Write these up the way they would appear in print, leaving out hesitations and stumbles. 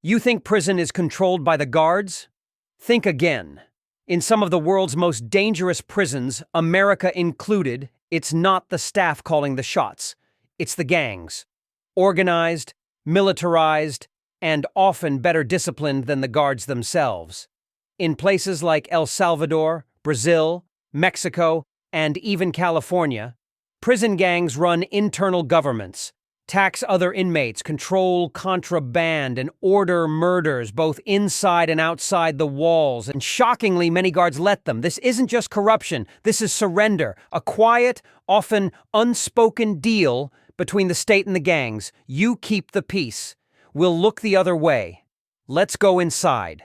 You think prison is controlled by the guards? Think again. In some of the world's most dangerous prisons, America included, it's not the staff calling the shots. It's the gangs. Organized, militarized, and often better disciplined than the guards themselves. In places like El Salvador, Brazil, Mexico, and even California, prison gangs run internal governments, tax other inmates, control contraband, and order murders both inside and outside the walls. And shockingly, many guards let them. This isn't just corruption. This is surrender, a quiet, often unspoken deal between the state and the gangs. You keep the peace. We'll look the other way. Let's go inside.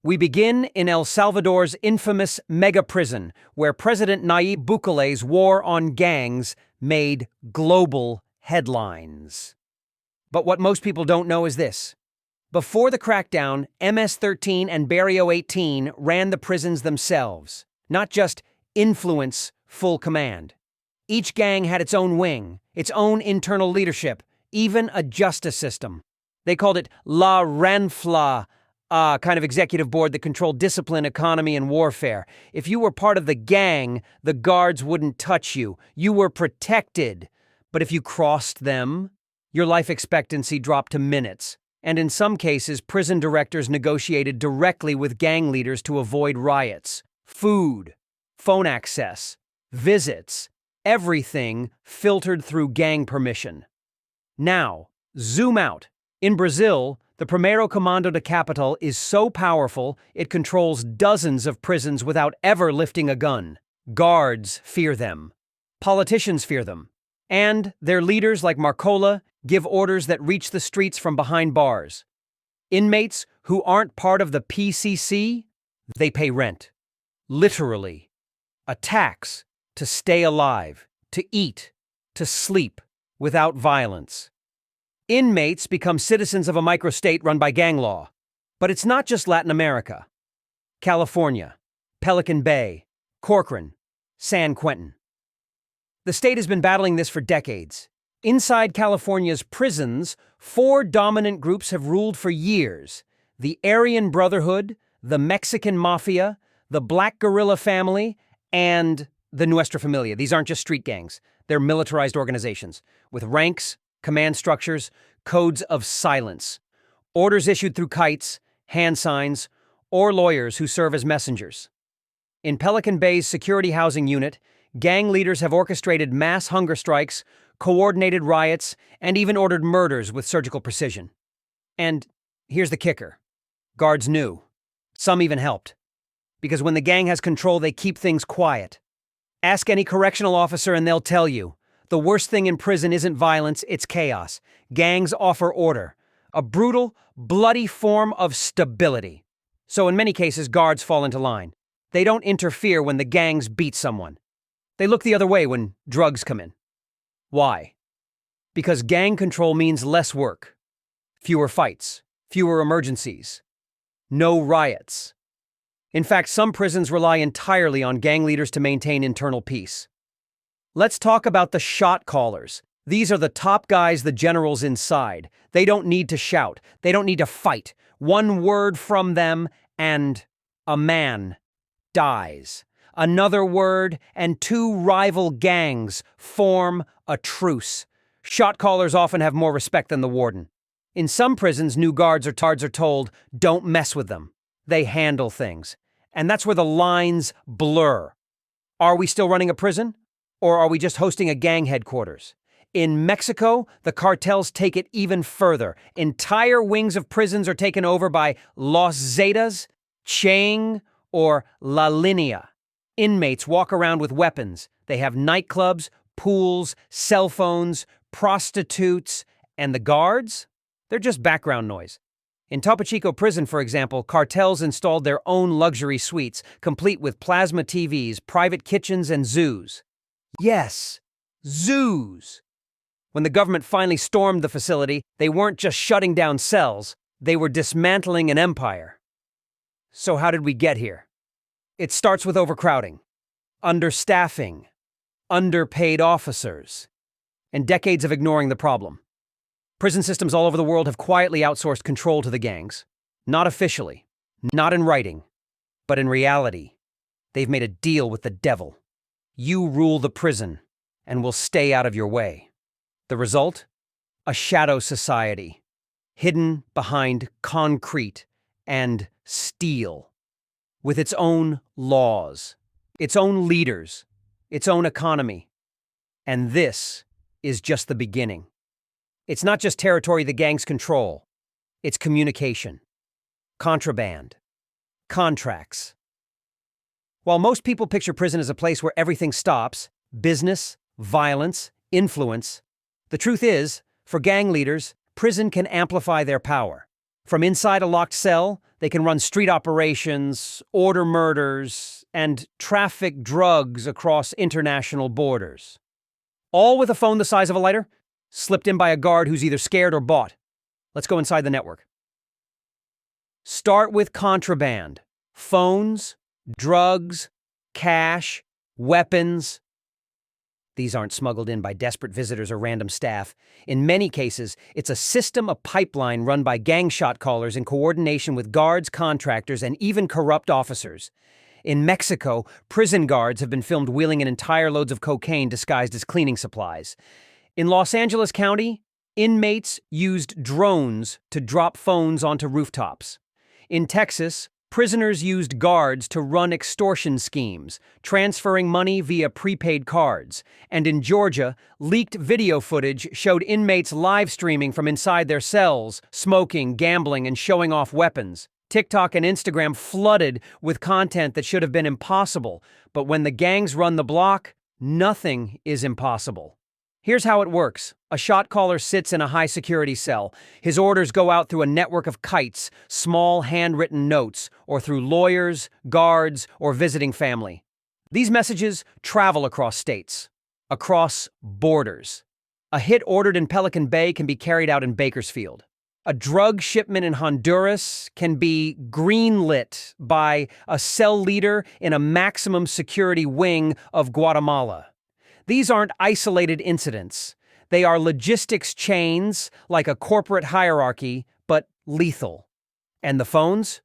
We begin in El Salvador's infamous mega prison, where President Nayib Bukele's war on gangs made global headlines. But what most people don't know is this. Before the crackdown, MS-13 and Barrio 18 ran the prisons themselves, not just influence full command. Each gang had its own wing, its own internal leadership, even a justice system. They called it La Renfla, a kind of executive board that controlled discipline, economy, and warfare. If you were part of the gang, the guards wouldn't touch you. You were protected. But if you crossed them, your life expectancy dropped to minutes. And in some cases, prison directors negotiated directly with gang leaders to avoid riots. Food, phone access, visits, everything filtered through gang permission. Now, zoom out. In Brazil, the Primeiro Comando da Capital is so powerful it controls dozens of prisons without ever lifting a gun. Guards fear them. Politicians fear them. And their leaders, like Marcola, give orders that reach the streets from behind bars. Inmates who aren't part of the PCC, they pay rent. Literally. A tax to stay alive, to eat, to sleep without violence. Inmates become citizens of a microstate run by gang law. But it's not just Latin America. California, Pelican Bay, Corcoran, San Quentin. The state has been battling this for decades. Inside California's prisons, 4 dominant groups have ruled for years. The Aryan Brotherhood, the Mexican Mafia, the Black Guerrilla Family, and the Nuestra Familia. These aren't just street gangs. They're militarized organizations with ranks, command structures, codes of silence, orders issued through kites, hand signs, or lawyers who serve as messengers. In Pelican Bay's security housing unit, gang leaders have orchestrated mass hunger strikes, coordinated riots, and even ordered murders with surgical precision. And here's the kicker. Guards knew. Some even helped. Because when the gang has control, they keep things quiet. Ask any correctional officer and they'll tell you. The worst thing in prison isn't violence, it's chaos. Gangs offer order. A brutal, bloody form of stability. So in many cases, guards fall into line. They don't interfere when the gangs beat someone. They look the other way when drugs come in. Why? Because gang control means less work, fewer fights, fewer emergencies, no riots. In fact, some prisons rely entirely on gang leaders to maintain internal peace. Let's talk about the shot callers. These are the top guys, the generals inside. They don't need to shout. They don't need to fight. One word from them and a man dies. Another word and 2 rival gangs form a truce. Shot callers often have more respect than the warden. In some prisons, new guards are told, don't mess with them. They handle things. And that's where the lines blur. Are we still running a prison? Or are we just hosting a gang headquarters? In Mexico, the cartels take it even further. Entire wings of prisons are taken over by Los Zetas, Chang, or La Linea. Inmates walk around with weapons. They have nightclubs, pools, cell phones, prostitutes, and the guards? They're just background noise. In Topo Chico prison, for example, cartels installed their own luxury suites, complete with plasma TVs, private kitchens, and zoos. Yes, zoos. When the government finally stormed the facility, they weren't just shutting down cells, they were dismantling an empire. So how did we get here? It starts with overcrowding, understaffing, underpaid officers, and decades of ignoring the problem. Prison systems all over the world have quietly outsourced control to the gangs. Not officially, not in writing, but in reality. They've made a deal with the devil. You rule the prison, and we'll stay out of your way. The result? A shadow society, hidden behind concrete and steel, with its own laws, its own leaders, its own economy. And this is just the beginning. It's not just territory the gangs control, it's communication, contraband, contracts. While most people picture prison as a place where everything stops, business, violence, influence, the truth is, for gang leaders, prison can amplify their power. From inside a locked cell, they can run street operations, order murders, and traffic drugs across international borders. All with a phone the size of a lighter, slipped in by a guard who's either scared or bought. Let's go inside the network. Start with contraband. Phones, drugs, cash, weapons. These aren't smuggled in by desperate visitors or random staff. In many cases, it's a system, a pipeline run by gang shot callers in coordination with guards, contractors, and even corrupt officers. In Mexico, prison guards have been filmed wheeling in entire loads of cocaine disguised as cleaning supplies. In Los Angeles County, inmates used drones to drop phones onto rooftops. In Texas, prisoners used guards to run extortion schemes, transferring money via prepaid cards. And in Georgia, leaked video footage showed inmates live streaming from inside their cells, smoking, gambling, and showing off weapons. TikTok and Instagram flooded with content that should have been impossible, but when the gangs run the block, nothing is impossible. Here's how it works. A shot caller sits in a high-security cell. His orders go out through a network of kites, small handwritten notes, or through lawyers, guards, or visiting family. These messages travel across states, across borders. A hit ordered in Pelican Bay can be carried out in Bakersfield. A drug shipment in Honduras can be greenlit by a cell leader in a maximum security wing of Guatemala. These aren't isolated incidents. They are logistics chains like a corporate hierarchy, but lethal. And the phones?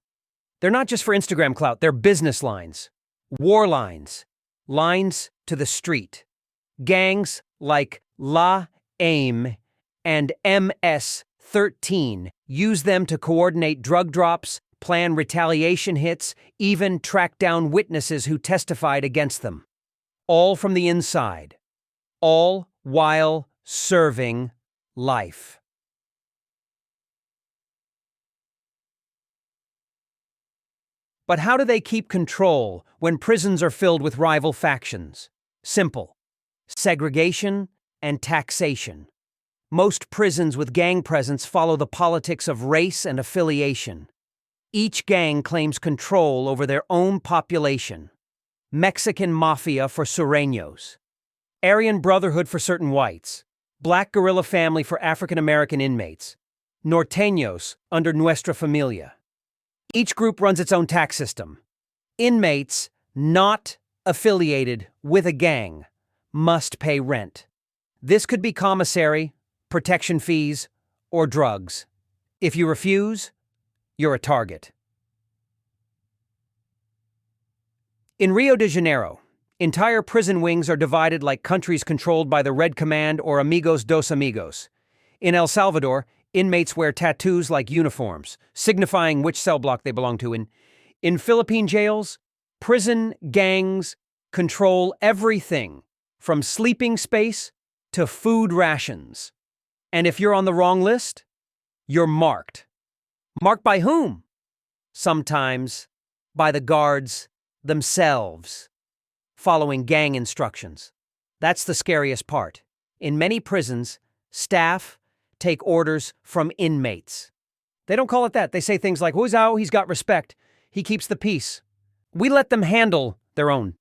They're not just for Instagram clout, they're business lines, war lines, lines to the street. Gangs like La AIM and MS-13 use them to coordinate drug drops, plan retaliation hits, even track down witnesses who testified against them. All from the inside, all while serving life. But how do they keep control when prisons are filled with rival factions? Simple: segregation and taxation. Most prisons with gang presence follow the politics of race and affiliation. Each gang claims control over their own population. Mexican Mafia for Sureños, Aryan Brotherhood for certain whites, Black Guerrilla Family for African-American inmates, Norteños under Nuestra Familia. Each group runs its own tax system. Inmates not affiliated with a gang must pay rent. This could be commissary, protection fees, or drugs. If you refuse, you're a target. In Rio de Janeiro, entire prison wings are divided like countries controlled by the Red Command or Amigos dos Amigos. In El Salvador, inmates wear tattoos like uniforms, signifying which cell block they belong to. In Philippine jails, prison gangs control everything from sleeping space to food rations. And if you're on the wrong list, you're marked. Marked by whom? Sometimes by the guards themselves, following gang instructions. That's the scariest part. In many prisons, staff take orders from inmates. They don't call it that. They say things like, "Who's out? He's got respect. He keeps the peace." We let them handle their own.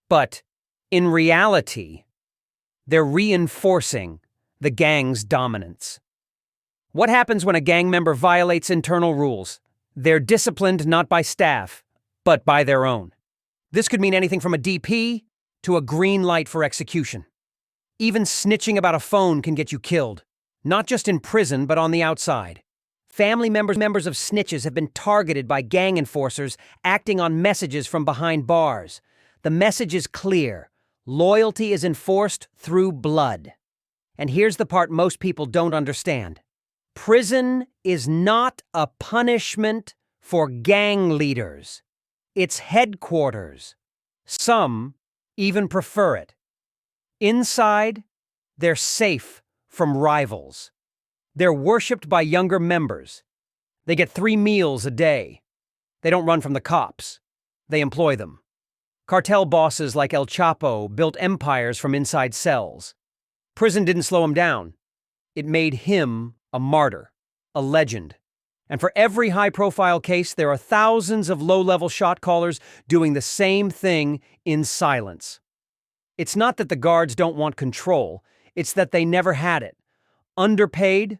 But in reality, they're reinforcing the gang's dominance. What happens when a gang member violates internal rules? They're disciplined not by staff, but by their own. This could mean anything from a DP to a green light for execution. Even snitching about a phone can get you killed. not just in prison, but on the outside. Family members of snitches have been targeted by gang enforcers acting on messages from behind bars. The message is clear. Loyalty is enforced through blood. And here's the part most people don't understand. Prison is not a punishment for gang leaders. It's headquarters. Some even prefer it. Inside, they're safe from rivals. They're worshipped by younger members. They get 3 meals a day. They don't run from the cops. They employ them. Cartel bosses like El Chapo built empires from inside cells. Prison didn't slow him down. It made him a martyr, a legend. And for every high-profile case, there are thousands of low-level shot callers doing the same thing in silence. It's not that the guards don't want control. It's that they never had it. Underpaid,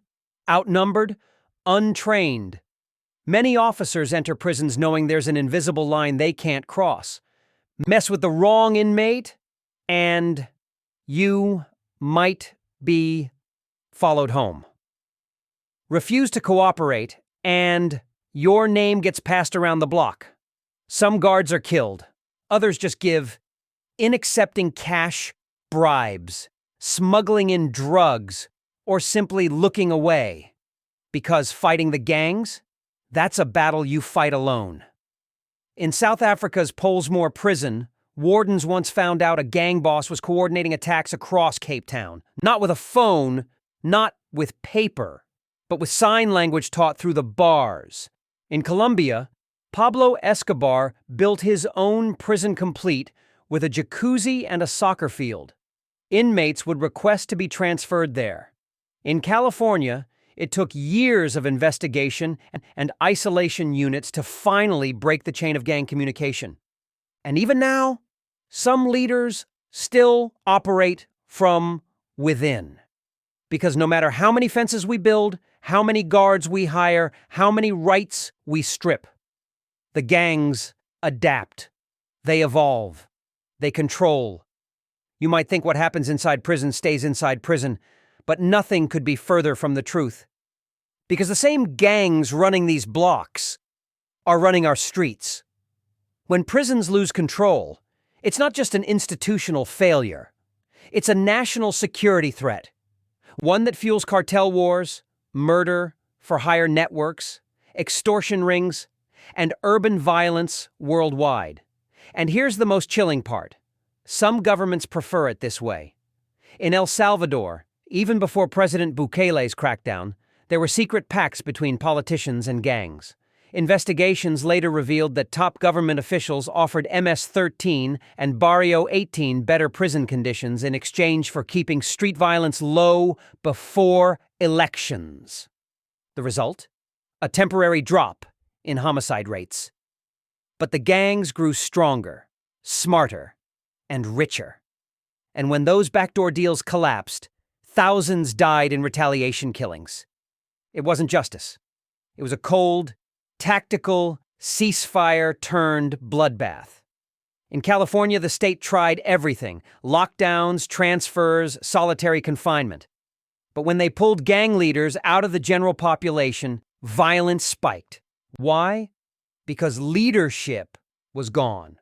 outnumbered, untrained. Many officers enter prisons knowing there's an invisible line they can't cross. Mess with the wrong inmate, and you might be followed home. Refuse to cooperate, and your name gets passed around the block. Some guards are killed. Others just give in accepting cash bribes, smuggling in drugs, or simply looking away. Because fighting the gangs, that's a battle you fight alone. In South Africa's Pollsmoor prison, wardens once found out a gang boss was coordinating attacks across Cape Town. Not with a phone, not with paper, but with sign language taught through the bars. In Colombia, Pablo Escobar built his own prison complete with a jacuzzi and a soccer field. Inmates would request to be transferred there. In California, it took years of investigation and isolation units to finally break the chain of gang communication. And even now, some leaders still operate from within. Because no matter how many fences we build, how many guards we hire, how many rights we strip, the gangs adapt. They evolve. They control. You might think what happens inside prison stays inside prison, but nothing could be further from the truth. Because the same gangs running these blocks are running our streets. When prisons lose control, it's not just an institutional failure. It's a national security threat. One that fuels cartel wars, murder for hire networks, extortion rings, and urban violence worldwide. And here's the most chilling part. Some governments prefer it this way. In El Salvador, even before President Bukele's crackdown, there were secret pacts between politicians and gangs. Investigations later revealed that top government officials offered MS-13 and Barrio 18 better prison conditions in exchange for keeping street violence low before elections. The result? A temporary drop in homicide rates. But the gangs grew stronger, smarter, and richer. And when those backdoor deals collapsed, thousands died in retaliation killings. It wasn't justice. It was a cold, tactical ceasefire-turned bloodbath. In California, the state tried everything: lockdowns, transfers, solitary confinement. But when they pulled gang leaders out of the general population, violence spiked. Why? Because leadership was gone.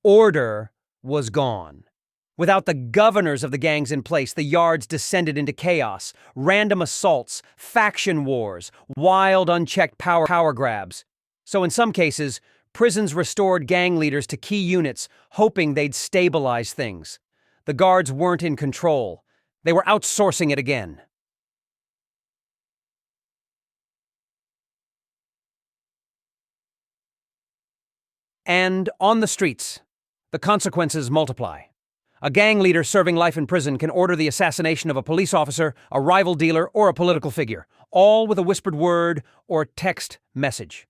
Order was gone. Without the governors of the gangs in place, the yards descended into chaos, random assaults, faction wars, wild, unchecked power grabs. So in some cases, prisons restored gang leaders to key units, hoping they'd stabilize things. The guards weren't in control. They were outsourcing it again. And on the streets, the consequences multiply. A gang leader serving life in prison can order the assassination of a police officer, a rival dealer, or a political figure, all with a whispered word or text message.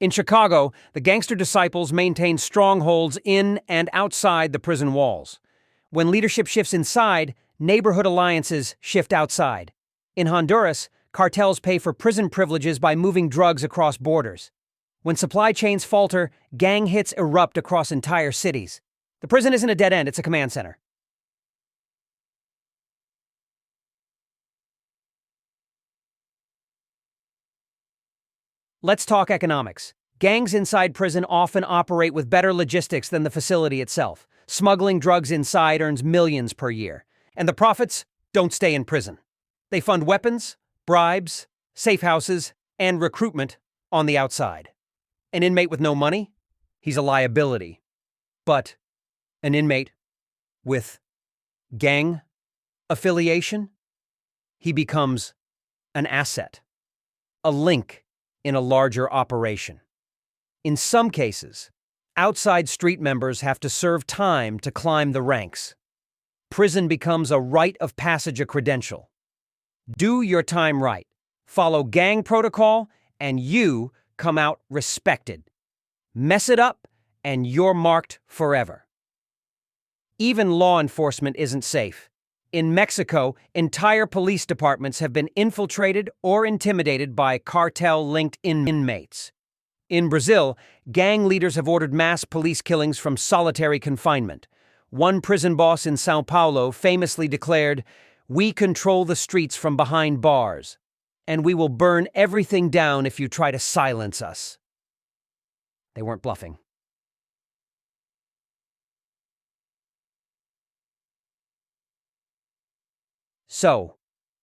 In Chicago, the gangster disciples maintain strongholds in and outside the prison walls. When leadership shifts inside, neighborhood alliances shift outside. In Honduras, cartels pay for prison privileges by moving drugs across borders. When supply chains falter, gang hits erupt across entire cities. The prison isn't a dead end, it's a command center. Let's talk economics. Gangs inside prison often operate with better logistics than the facility itself. Smuggling drugs inside earns millions per year. And the profits don't stay in prison. They fund weapons, bribes, safe houses, and recruitment on the outside. An inmate with no money? He's a liability. But an inmate with gang affiliation? He becomes an asset, a link in a larger operation. In some cases, outside street members have to serve time to climb the ranks. Prison becomes a rite of passage, a credential. Do your time right, follow gang protocol, and you come out respected. Mess it up, and you're marked forever. Even law enforcement isn't safe. In Mexico, entire police departments have been infiltrated or intimidated by cartel-linked inmates. In Brazil, gang leaders have ordered mass police killings from solitary confinement. One prison boss in São Paulo famously declared, "We control the streets from behind bars, and we will burn everything down if you try to silence us." They weren't bluffing. So,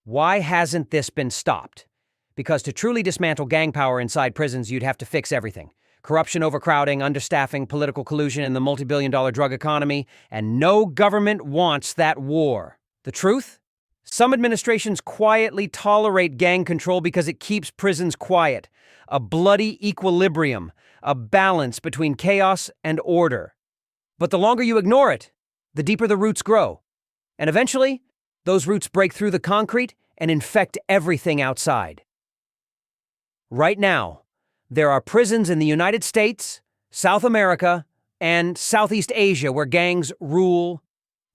why hasn't this been stopped? Because to truly dismantle gang power inside prisons, you'd have to fix everything. Corruption, overcrowding, understaffing, political collusion, and the multi-billion-dollar drug economy, and no government wants that war. The truth? Some administrations quietly tolerate gang control because it keeps prisons quiet. A bloody equilibrium, a balance between chaos and order. But the longer you ignore it, the deeper the roots grow. And eventually, those roots break through the concrete and infect everything outside. Right now, there are prisons in the United States, South America, and Southeast Asia where gangs rule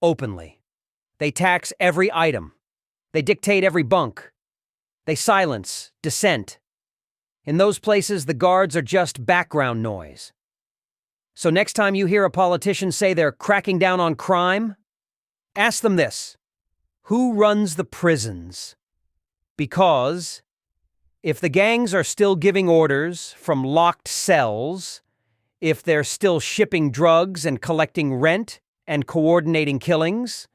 openly. They tax every item. They dictate every bunk. They silence dissent. In those places, the guards are just background noise. So next time you hear a politician say they're cracking down on crime, ask them this: who runs the prisons? Because if the gangs are still giving orders from locked cells, if they're still shipping drugs and collecting rent and coordinating killings,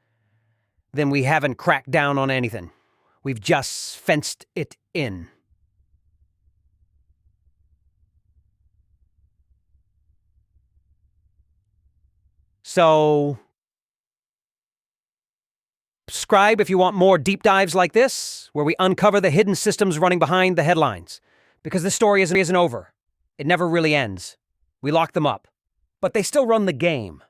then we haven't cracked down on anything. We've just fenced it in. So, subscribe if you want more deep dives like this, where we uncover the hidden systems running behind the headlines. Because this story isn't over. It never really ends. We lock them up. But they still run the game.